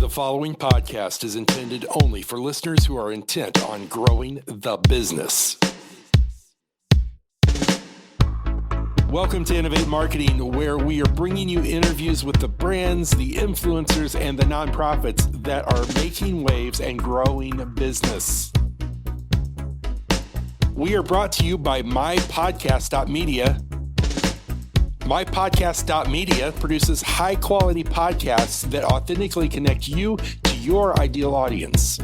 The following podcast is intended only for listeners who are intent on growing the business. Welcome to Innovate Marketing, where we are bringing you interviews with the brands, the influencers, and the nonprofits that are making waves and growing business. We are brought to you by mypodcast.media. MyPodcast.media produces high-quality podcasts that authentically connect you to your ideal audience.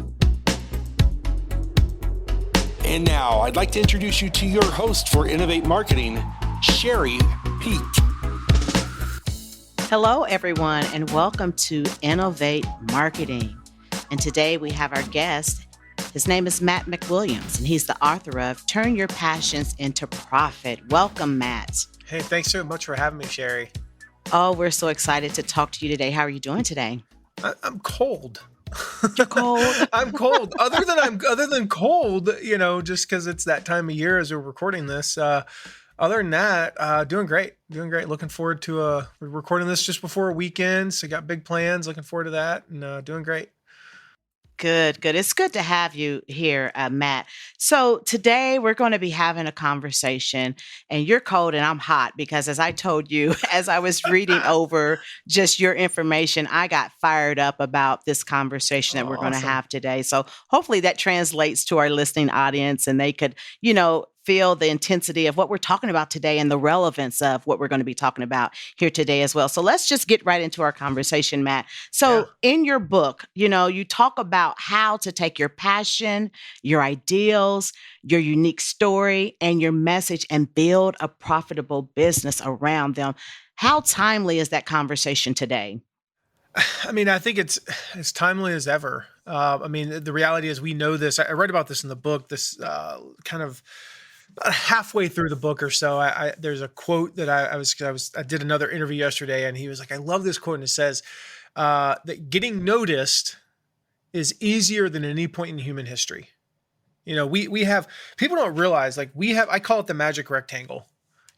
And now, I'd like to introduce you to your host for Innovate Marketing, Sherry Peak. Hello, everyone, and welcome to Innovate Marketing. And today we have our guest. His name is Matt McWilliams, and he's the author of Turn Your Passions into Profit. Welcome, Matt. Hey, thanks so much for having me, Sherry. Oh, we're so excited to talk to you today. How are you doing today? I'm cold. You're cold? I'm cold. Other than cold, just because it's that time of year as we're recording this. Other than that, doing great. Looking forward to we're recording this just before a weekend, so got big plans. Looking forward to that, and doing great. Good. It's good to have you here, Matt. So today we're going to be having a conversation, and you're cold and I'm hot because, as I told you, as I was reading over just your information, I got fired up about this conversation that we're going to have today. So hopefully that translates to our listening audience, and they could, feel the intensity of what we're talking about today and the relevance of what we're going to be talking about here today as well. So let's just get right into our conversation, Matt. So in your book, you talk about how to take your passion, your ideals, your unique story, and your message and build a profitable business around them. How timely is that conversation today? I mean, I think it's as timely as ever. The reality is we know this. I read about this in the book, this kind of about halfway through the book or so. There's a quote that I did another interview yesterday, and he was like, I love this quote. And it says that getting noticed is easier than any point in human history. We have, people don't realize, I call it the magic rectangle.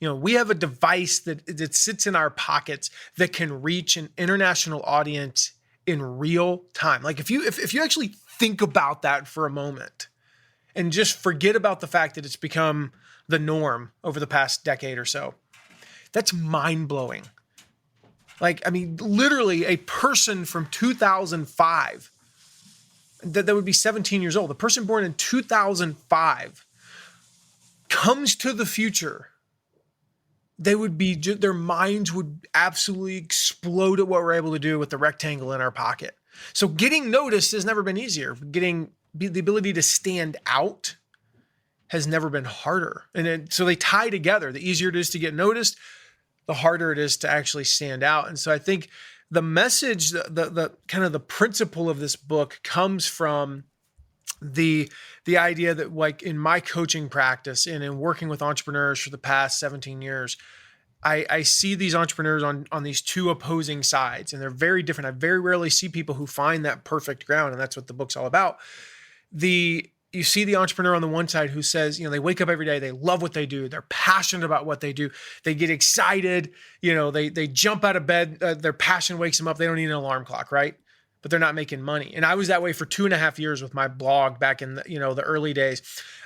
We have a device that sits in our pockets that can reach an international audience in real time. Like if you actually think about that for a moment, and just forget about the fact that it's become the norm over the past decade or so. That's mind-blowing. Literally a person from 2005, that would be 17 years old, a person born in 2005 comes to the future. Their minds would absolutely explode at what we're able to do with the rectangle in our pocket. So getting noticed has never been easier. The ability to stand out has never been harder. So they tie together. The easier it is to get noticed, the harder it is to actually stand out. And so I think the message, the kind of the principle of this book comes from the idea that, like, in my coaching practice and in working with entrepreneurs for the past 17 years, I see these entrepreneurs on these two opposing sides, and they're very different. I very rarely see people who find that perfect ground, and that's what the book's all about. You see the entrepreneur on the one side who says, they wake up every day, they love what they do, they're passionate about what they do, they get excited, they jump out of bed, their passion wakes them up, they don't need an alarm clock, right? But they're not making money. And I was that way for 2.5 years with my blog back in the early days.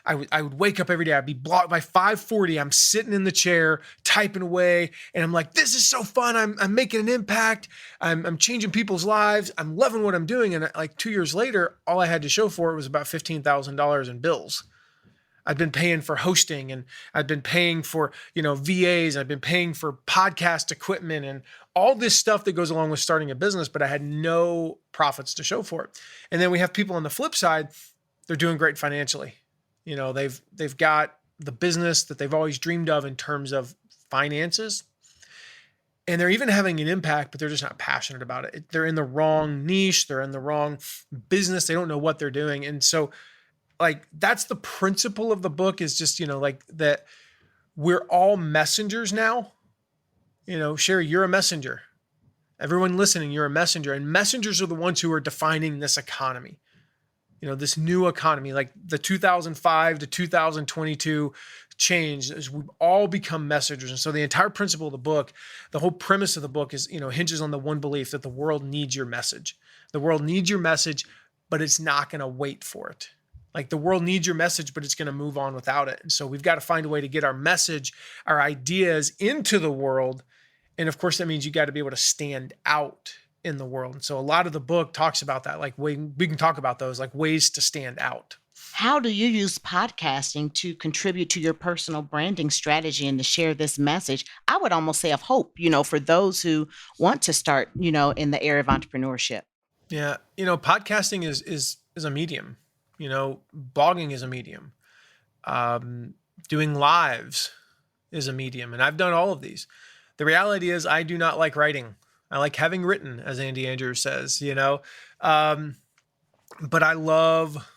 I would wake up every day. I'd be blogged by 5:40. I'm sitting in the chair typing away, and I'm like, this is so fun. I'm making an impact. I'm changing people's lives. I'm loving what I'm doing. And 2 years later, all I had to show for it was about $15,000 in bills. I've been paying for hosting, and I've been paying for, VAs. I've been paying for podcast equipment and all this stuff that goes along with starting a business, but I had no profits to show for it. And then we have people on the flip side, they're doing great financially. They've got the business that they've always dreamed of in terms of finances. And they're even having an impact, but they're just not passionate about it. They're in the wrong niche. They're in the wrong business. They don't know what they're doing. And so, that's the principle of the book, is just, that we're all messengers now. Sherry, you're a messenger. Everyone listening, you're a messenger. And messengers are the ones who are defining this economy. this new economy, like the 2005 to 2022 change, as we've all become messengers. And so the entire principle of the book, the whole premise of the book is, hinges on the one belief that the world needs your message. The world needs your message, but it's not going to wait for it. Like the world needs your message, but it's going to move on without it. And so we've got to find a way to get our message, our ideas into the world. And of course, that means you got to be able to stand out in the world. And so a lot of the book talks about that. Like we can talk about those, like ways to stand out. How do you use podcasting to contribute to your personal branding strategy and to share this message? I would almost say of hope, for those who want to start, in the area of entrepreneurship. Yeah. Podcasting is a medium, blogging is a medium. Doing lives is a medium. And I've done all of these. The reality is I do not like writing. I like having written, as Andy Andrews says, but I love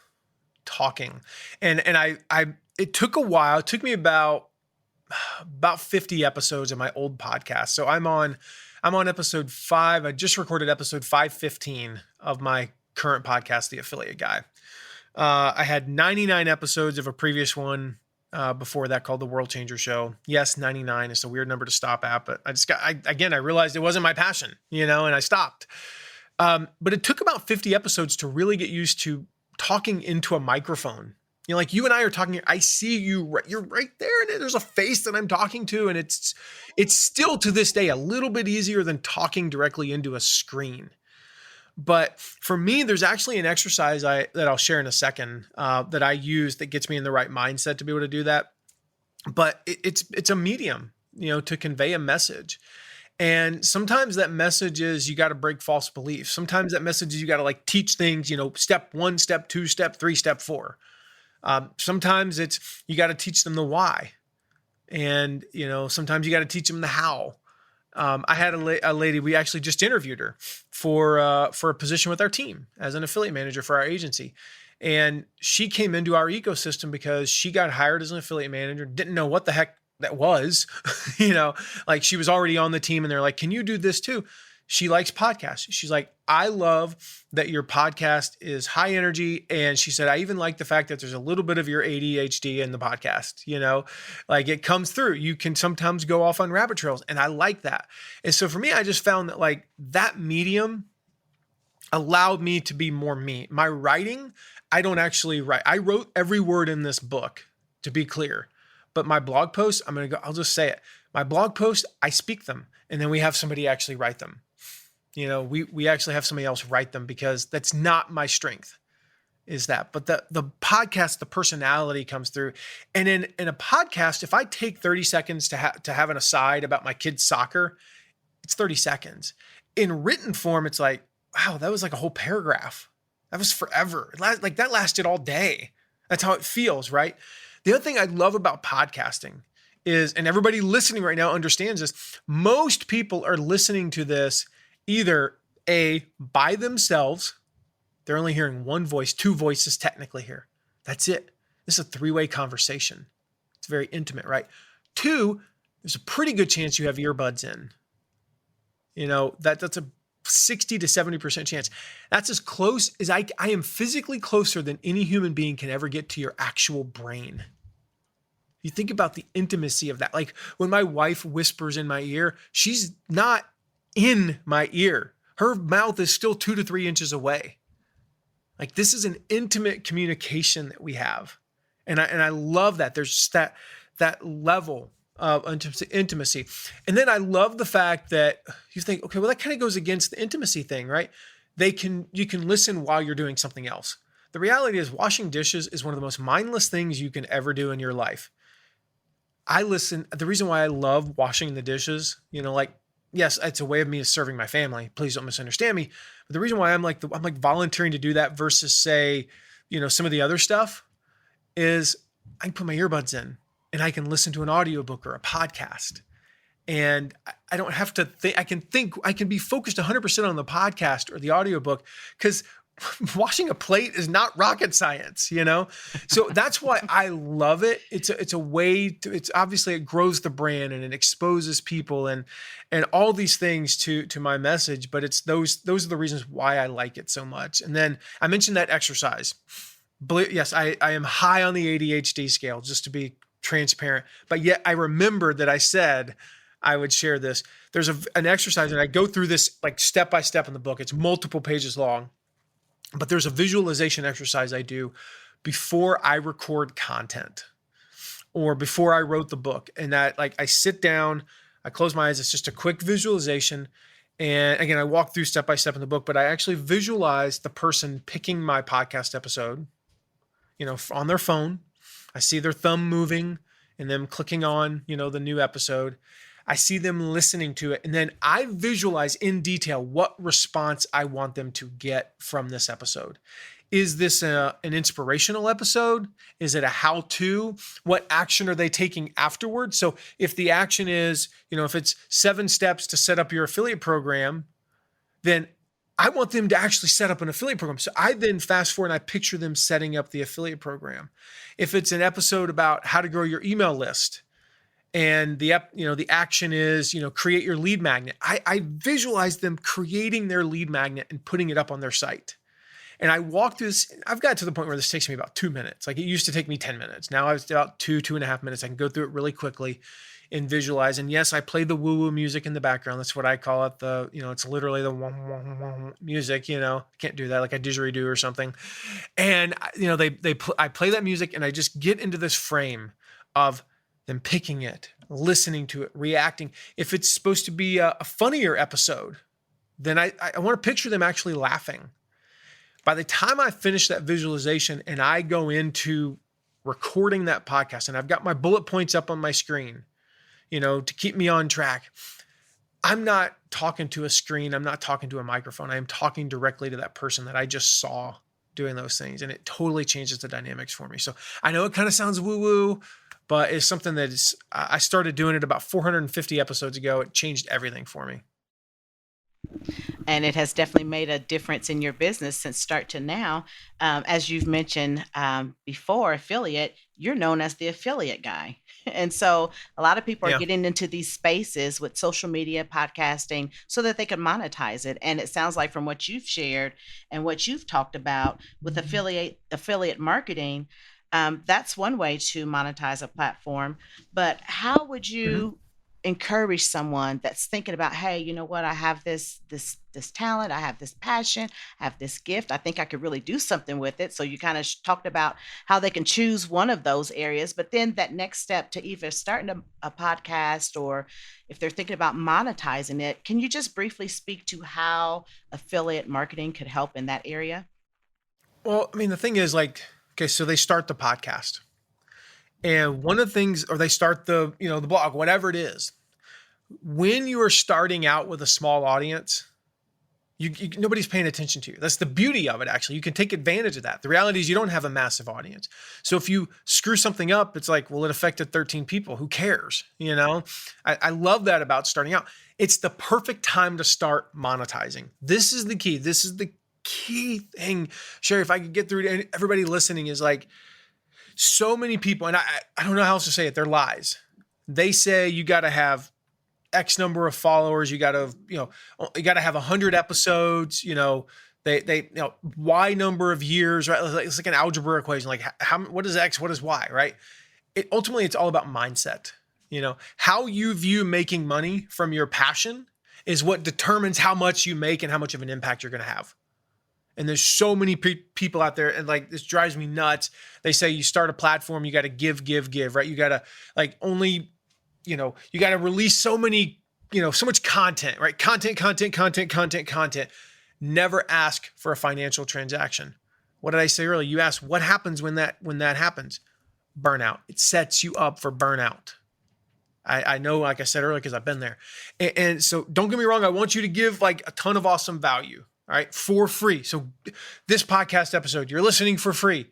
talking. And it took a while. It took me about 50 episodes of my old podcast. So I'm on episode 5. I just recorded episode 515 of my current podcast, The Affiliate Guy. I had 99 episodes of a previous one before that called The World Changer Show. Yes, 99 is a weird number to stop at, but I realized it wasn't my passion, and I stopped. But it took about 50 episodes to really get used to talking into a microphone. Like you and I are talking here, I see you, you're right there, and there's a face that I'm talking to, and it's still to this day a little bit easier than talking directly into a screen. But for me, there's actually an exercise that I'll share in a second that I use that gets me in the right mindset to be able to do that. But it's a medium, to convey a message. And sometimes that message is you got to break false beliefs. Sometimes that message is you got to teach things, step 1, step 2, step 3, step 4. Sometimes it's you got to teach them the why. And, sometimes you got to teach them the how. I had a lady, we actually just interviewed her for a position with our team as an affiliate manager for our agency. And she came into our ecosystem because she got hired as an affiliate manager, didn't know what the heck that was, she was already on the team and they're like, can you do this too? She likes podcasts. She's like, I love that your podcast is high energy. And she said, I even like the fact that there's a little bit of your ADHD in the podcast, it comes through. You can sometimes go off on rabbit trails. And I like that. And so for me, I just found that that medium allowed me to be more me. My writing, I don't actually write. I wrote every word in this book, to be clear. But my blog posts, I'll just say it. My blog posts, I speak them. And then we have somebody actually write them. We actually have somebody else write them because that's not my strength, is that. But the podcast, the personality comes through. And in a podcast, if I take 30 seconds to have an aside about my kid's soccer, it's 30 seconds. In written form, it's like, wow, that was like a whole paragraph. That was forever. That lasted all day. That's how it feels, right? The other thing I love about podcasting is, and everybody listening right now understands this, most people are listening to this either by themselves. They're only hearing one voice, 2 voices technically here. That's it. This is a 3-way conversation. It's very intimate, right? 2, there's a pretty good chance you have earbuds in. That's a 60 to 70% chance. That's as close as I am physically closer than any human being can ever get to your actual brain. You think about the intimacy of that. Like when my wife whispers in my ear, she's not in my ear. Her mouth is still 2 to 3 inches away. This is an intimate communication that we have. And I love that. There's just that level of intimacy. And then I love the fact that you think, okay, well, that kind of goes against the intimacy thing, right? You can listen while you're doing something else. The reality is washing dishes is one of the most mindless things you can ever do in your life. I listen. The reason why I love washing the dishes, yes, it's a way of me serving my family. Please don't misunderstand me. But the reason why I'm volunteering to do that versus say, some of the other stuff is I can put my earbuds in and I can listen to an audiobook or a podcast. And I don't have to think, I can be focused 100% on the podcast or the audiobook because washing a plate is not rocket science, you know? So that's why I love it. It's a way to, it's obviously it grows the brand and it exposes people and all these things to my message, but it's those are the reasons why I like it so much. And then I mentioned that exercise. Yes, I am high on the ADHD scale, just to be transparent, but yet I remembered that I said I would share this. There's an exercise, and I go through this like step by step in the book. It's multiple pages long. But there's a visualization exercise I do before I record content or before I wrote the book. And that, like, I sit down, I close my eyes. It's just a quick visualization. And again, I walk through step by step in the book, but I actually visualize the person picking my podcast episode, you know, on their phone. I see their thumb moving and them clicking on, you know, the new episode. I see them listening to it, and then I visualize in detail what response I want them to get from this episode. Is this an inspirational episode? Is it a how-to? What action are they taking afterwards? So if the action is, you know, if it's 7 steps to set up your affiliate program, then I want them to actually set up an affiliate program. So I then fast forward and I picture them setting up the affiliate program. If it's an episode about how to grow your email list, and the action is, you know, create your lead magnet. I visualize them creating their lead magnet and putting it up on their site. And I walk through this. I've got to the point where this takes me about 2 minutes. Like it used to take me 10 minutes. Now it's about 2.5 minutes. I can go through it really quickly and visualize. And yes, I play the woo-woo music in the background. That's what I call it. It's literally the music, you know, can't do that like a didgeridoo or something. And, you know, I play that music and I just get into this frame of them picking it, listening to it, reacting. If it's supposed to be a funnier episode, then I want to picture them actually laughing. By the time I finish that visualization and I go into recording that podcast, and I've got my bullet points up on my screen, you know, to keep me on track, I'm not talking to a screen. I'm not talking to a microphone. I am talking directly to that person that I just saw doing those things. And it totally changes the dynamics for me. So I know it kind of sounds woo-woo, but it's something that is, I started doing it about 450 episodes ago. It changed everything for me. And it has definitely made a difference in your business since start to now. As you've mentioned before, affiliate, you're known as the affiliate guy. And so a lot of people are getting into these spaces with social media, podcasting, so that they can monetize it. And it sounds like from what you've shared and what you've talked about with affiliate marketing, that's one way to monetize a platform. But how would you encourage someone that's thinking about, hey, you know what, I have this talent, I have this passion, I have this gift, I think I could really do something with it. So you kind of talked about how they can choose one of those areas, but then that next step to either starting a podcast or if they're thinking about monetizing it, can you just briefly speak to how affiliate marketing could help in that area? Well, I mean, the thing is, like, okay, so they start the podcast. And one of the things, or they start the blog, whatever it is, when you are starting out with a small audience, nobody's paying attention to you. That's the beauty of it, actually. You can take advantage of that. The reality is you don't have a massive audience. So if you screw something up, it's like, well, it affected 13 people. Who cares? You know, I love that about starting out. It's the perfect time to start monetizing. This is the key. This is the key thing, Sherry, if I could get through to everybody listening, is like, so many people, and I don't know how else to say it, they're lies. They say you got to have X number of followers, you got to have 100 episodes, they Y number of years, right? It's like an algebra equation, like what is X, what is Y, right? Ultimately, it's all about mindset. How you view making money from your passion is what determines how much you make and how much of an impact you're going to have. And there's so many people out there, and like, this drives me nuts. They say you start a platform, you got to give, right? You got to you got to release so much content, right? Content. Never ask for a financial transaction. What did I say earlier? You ask what happens when that happens? Burnout. It sets you up for burnout. I know, like I said earlier, because I've been there. And so don't get me wrong. I want you to give like a ton of awesome value. All right, for free. So this podcast episode, you're listening for free.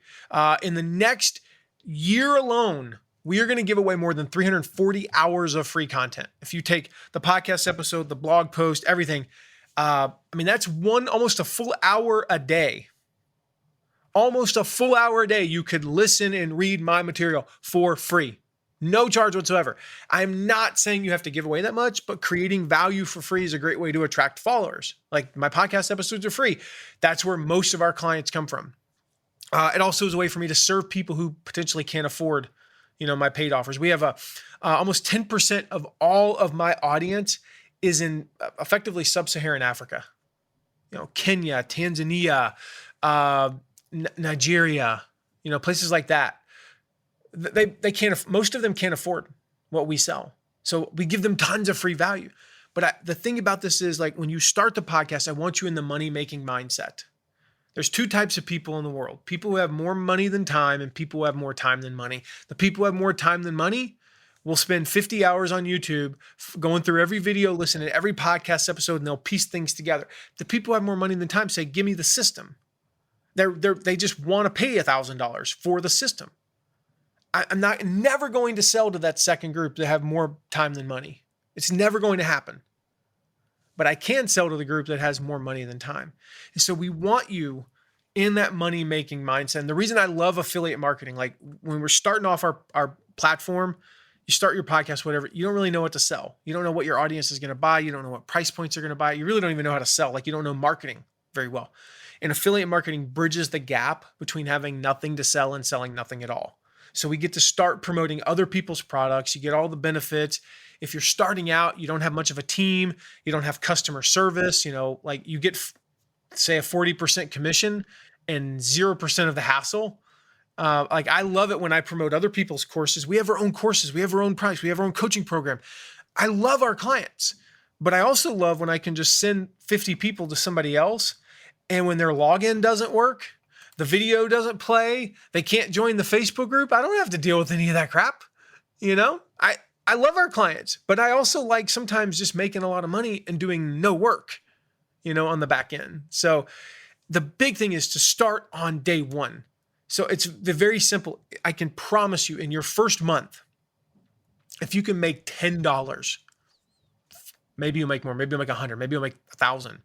In the next year alone, we are going to give away more than 340 hours of free content. If you take the podcast episode, the blog post, everything, that's almost a full hour a day almost a full hour a day, you could listen and read my material for free. No charge whatsoever. I'm not saying you have to give away that much, but creating value for free is a great way to attract followers. Like my podcast episodes are free. That's where most of our clients come from. It also is a way for me to serve people who potentially can't afford, my paid offers. We have almost 10% of all of my audience is in effectively sub-Saharan Africa. Kenya, Tanzania, Nigeria, places like that. They can't, most of them can't afford what we sell. So we give them tons of free value. But the thing about this is, like, when you start the podcast, I want you in the money-making mindset. There's two types of people in the world: people who have more money than time and people who have more time than money. The people who have more time than money will spend 50 hours on YouTube going through every video, listening to every podcast episode, and they'll piece things together. The people who have more money than time say, give me the system. They just want to pay $1,000 for the system. I'm never going to sell to that second group that have more time than money. It's never going to happen. But I can sell to the group that has more money than time. And so we want you in that money-making mindset. And the reason I love affiliate marketing, like when we're starting off our platform, you start your podcast, whatever, you don't really know what to sell. You don't know what your audience is going to buy. You don't know what price points are going to buy. You really don't even know how to sell. Like, you don't know marketing very well. And affiliate marketing bridges the gap between having nothing to sell and selling nothing at all. So we get to start promoting other people's products. You get all the benefits. If you're starting out, you don't have much of a team, you don't have customer service, like you get, say, a 40% commission and 0% of the hassle. Like, I love it when I promote other people's courses. We have our own courses. We have our own price. We have our own coaching program. I love our clients, but I also love when I can just send 50 people to somebody else, and when their login doesn't work, the video doesn't play, they can't join the Facebook group, I don't have to deal with any of that crap. I love our clients, but I also like sometimes just making a lot of money and doing no work, on the back end. So the big thing is to start on day one. So it's very simple. I can promise you, in your first month, if you can make $10, maybe you'll make more, maybe you'll make 100, maybe you'll make 1,000.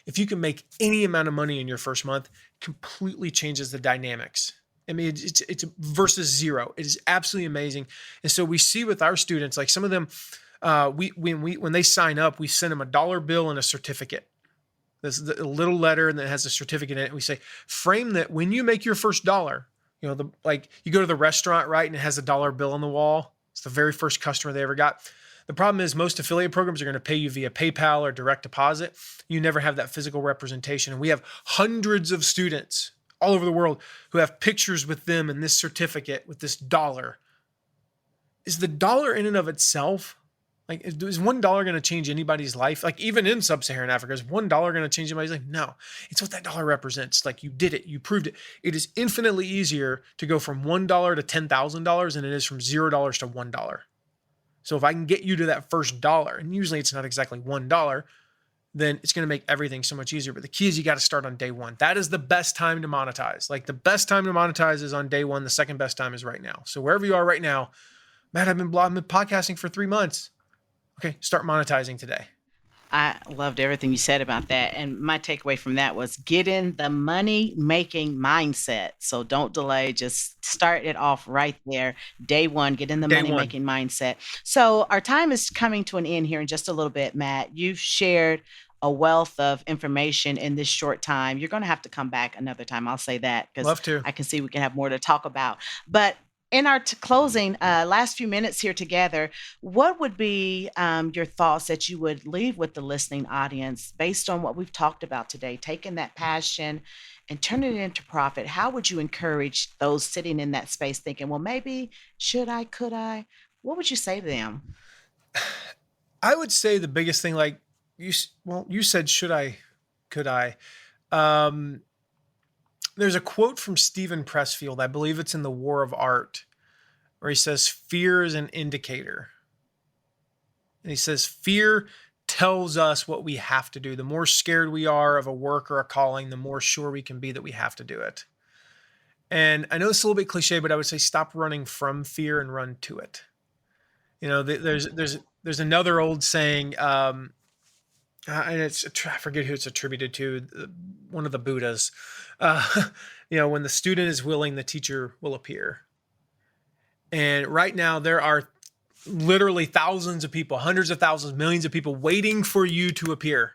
If you can make any amount of money in your first month, completely changes the dynamics. I mean, it's versus zero. It is absolutely amazing. And so we see with our students, like some of them, when they sign up, we send them a dollar bill and a certificate. This is a little letter and it has a certificate in it. We say, frame that when you make your first dollar, like you go to the restaurant, right? And it has a dollar bill on the wall. It's the very first customer they ever got. The problem is most affiliate programs are going to pay you via PayPal or direct deposit. You never have that physical representation. And we have hundreds of students all over the world who have pictures with them and this certificate with this dollar. Is the dollar in and of itself, like, is $1 going to change anybody's life? Like, even in sub-Saharan Africa, is $1 going to change anybody's life? No, it's what that dollar represents. Like, you did it, you proved it. It is infinitely easier to go from $1 to $10,000 than it is from $0 to $1. So if I can get you to that first dollar, and usually it's not exactly $1, then it's going to make everything so much easier. But the key is you got to start on day one. That is the best time to monetize. Like, the best time to monetize is on day one. The second best time is right now. So wherever you are right now, Matt, I've been podcasting for 3 months. Okay, start monetizing today. I loved everything you said about that. And my takeaway from that was get in the money-making mindset. So don't delay. Just start it off right there. Day one, get in the money-making mindset. So our time is coming to an end here in just a little bit, Matt. You've shared a wealth of information in this short time. You're going to have to come back another time. I'll say that because I can see we can have more to talk about. But in our closing, last few minutes here together, what would be your thoughts that you would leave with the listening audience based on what we've talked about today, taking that passion and turning it into profit? How would you encourage those sitting in that space thinking, well, maybe, should I, could I? What would you say to them? I would say the biggest thing, like you said, should I, could I? There's a quote from Stephen Pressfield, I believe it's in The War of Art, where he says, fear is an indicator. And he says, fear tells us what we have to do. The more scared we are of a work or a calling, the more sure we can be that we have to do it. And I know it's a little bit cliche, but I would say stop running from fear and run to it. There's another old saying, And I forget who it's attributed to, one of the Buddhas. Uh, when the student is willing, the teacher will appear. And right now there are literally thousands of people, hundreds of thousands, millions of people waiting for you to appear.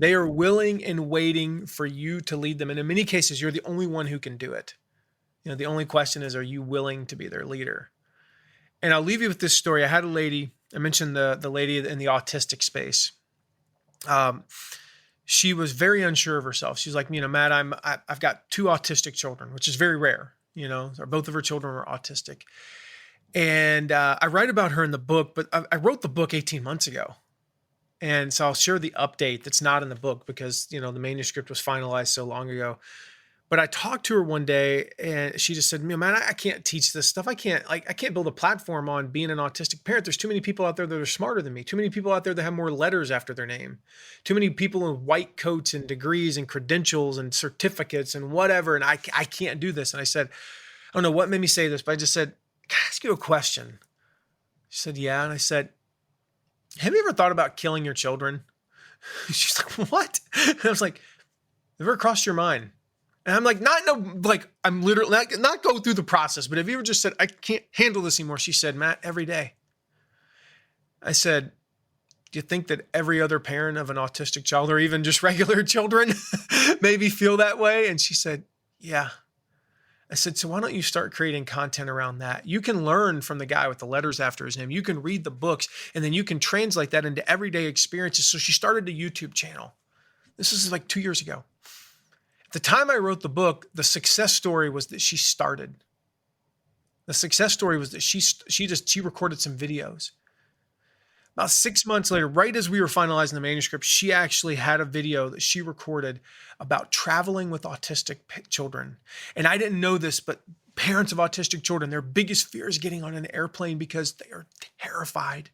They are willing and waiting for you to lead them. And in many cases, you're the only one who can do it. The only question is, are you willing to be their leader? And I'll leave you with this story. I had a lady, I mentioned the lady in the autistic space. She was very unsure of herself. She's like, Matt, I've got 2 autistic children, which is very rare. Both of her children were autistic. And I write about her in the book, but I wrote the book 18 months ago. And so I'll share the update that's not in the book because, the manuscript was finalized so long ago. But I talked to her one day and she just said, man, I can't teach this stuff. I can't build a platform on being an autistic parent. There's too many people out there that are smarter than me. Too many people out there that have more letters after their name. Too many people in white coats and degrees and credentials and certificates and whatever. And I can't do this. And I said, I don't know what made me say this, but I just said, can I ask you a question? She said, yeah. And I said, have you ever thought about killing your children? She's like, what? And I was like, never crossed your mind? And I'm like, I'm literally not go through the process, but have you ever just said, I can't handle this anymore? She said, Matt, every day. I said, do you think that every other parent of an autistic child or even just regular children maybe feel that way? And she said, yeah. I said, so why don't you start creating content around that? You can learn from the guy with the letters after his name. You can read the books and then you can translate that into everyday experiences. So she started a YouTube channel. This is like 2 years ago. At the time I wrote the book, the success story was that she started. The success story was that she recorded some videos. About 6 months later, right as we were finalizing the manuscript, she actually had a video that she recorded about traveling with autistic children. And I didn't know this, but parents of autistic children, their biggest fear is getting on an airplane because they are terrified.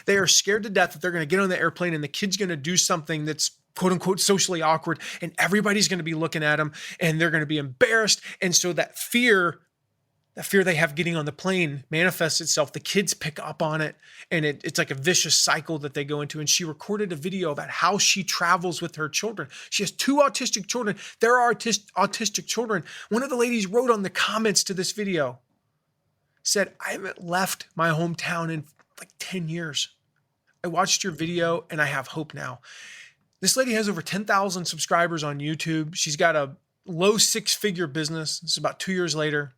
They are scared to death that they're going to get on the airplane and the kid's going to do something that's quote unquote socially awkward and everybody's going to be looking at them and they're going to be embarrassed. And so that fear they have getting on the plane manifests itself. The kids pick up on it and it's like a vicious cycle that they go into. And she recorded a video about how she travels with her children. She has 2 autistic children. There are autistic children. One of the ladies wrote on the comments to this video, said, I haven't left my hometown in like 10 years. I watched your video and I have hope now. This lady has over 10,000 subscribers on YouTube. She's got a low 6-figure business. This is about 2 years later.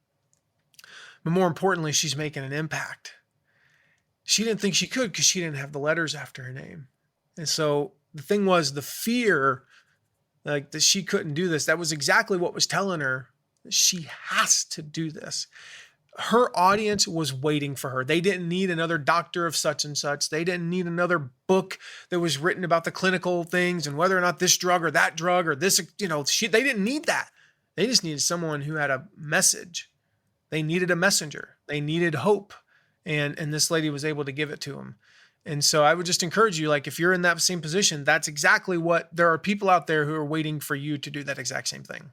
But more importantly, she's making an impact. She didn't think she could because she didn't have the letters after her name. And so the thing was the fear, like that she couldn't do this. That was exactly what was telling her that she has to do this. Her audience was waiting for her. They didn't need another doctor of such and such. They didn't need another book that was written about the clinical things and whether or not this drug or that drug or this, they didn't need that. They just needed someone who had a message. They needed a messenger. They needed hope. And this lady was able to give it to them. And so I would just encourage you, like, if you're in that same position, that's exactly there are people out there who are waiting for you to do that exact same thing.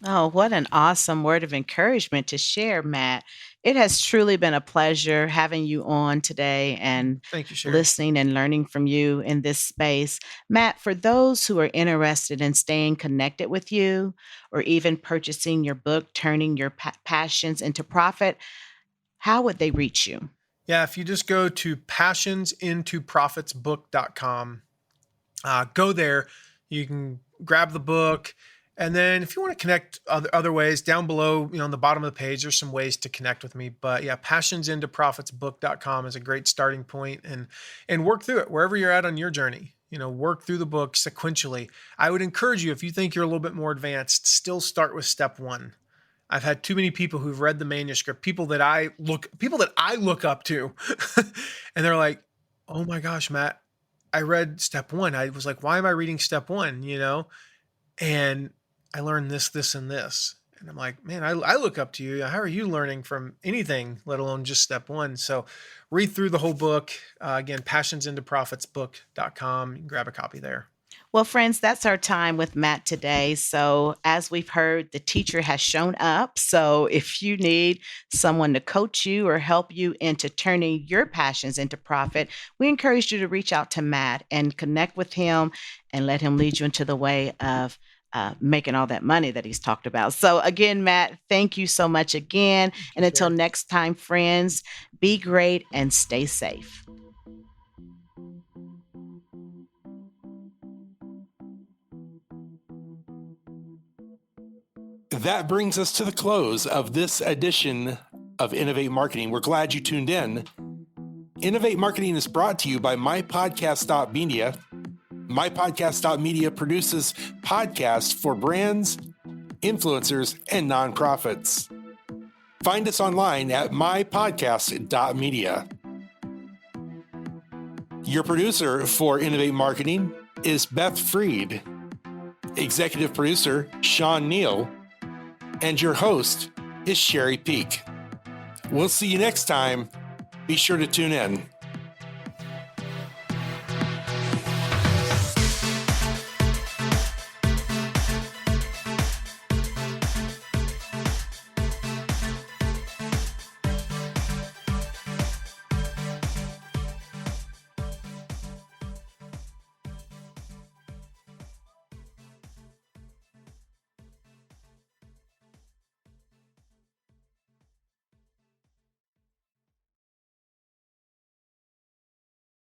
Oh, what an awesome word of encouragement to share, Matt. It has truly been a pleasure having you on today and Thank you, Sherry. listening and learning from you in this space. Matt, for those who are interested in staying connected with you or even purchasing your book, Turning Your Passions into Profit, how would they reach you? Yeah, if you just go to passionsintoprofitsbook.com, go there, you can grab the book. And then if you want to connect other ways, down below, on the bottom of the page, there's some ways to connect with me. But yeah, passionsintoprofitsbook.com is a great starting point, and work through it wherever you're at on your journey. Work through the book sequentially. I would encourage you, if you think you're a little bit more advanced, still start with step 1. I've had too many people who've read the manuscript, people that I look up to, and they're like, oh my gosh, Matt, I read step 1. I was like, why am I reading step 1? And I learned this, this, and this. And I'm like, man, I look up to you. How are you learning from anything, let alone just step 1? So read through the whole book. Again, passionsintoprofitsbook.com. You can grab a copy there. Well, friends, that's our time with Matt today. So, as we've heard, the teacher has shown up. So, if you need someone to coach you or help you into turning your passions into profit, we encourage you to reach out to Matt and connect with him and let him lead you into the way of making all that money that he's talked about. So, again, Matt, thank you so much again. And until next time, friends, be great and stay safe. That brings us to the close of this edition of Innovate Marketing. We're glad you tuned in. Innovate Marketing is brought to you by MyPodcast.media. MyPodcast.media produces podcasts for brands, influencers, and nonprofits. Find us online at mypodcast.media. Your producer for Innovate Marketing is Beth Freed. Executive producer, Sean Neal. And your host is Sherry Peak. We'll see you next time. Be sure to tune in.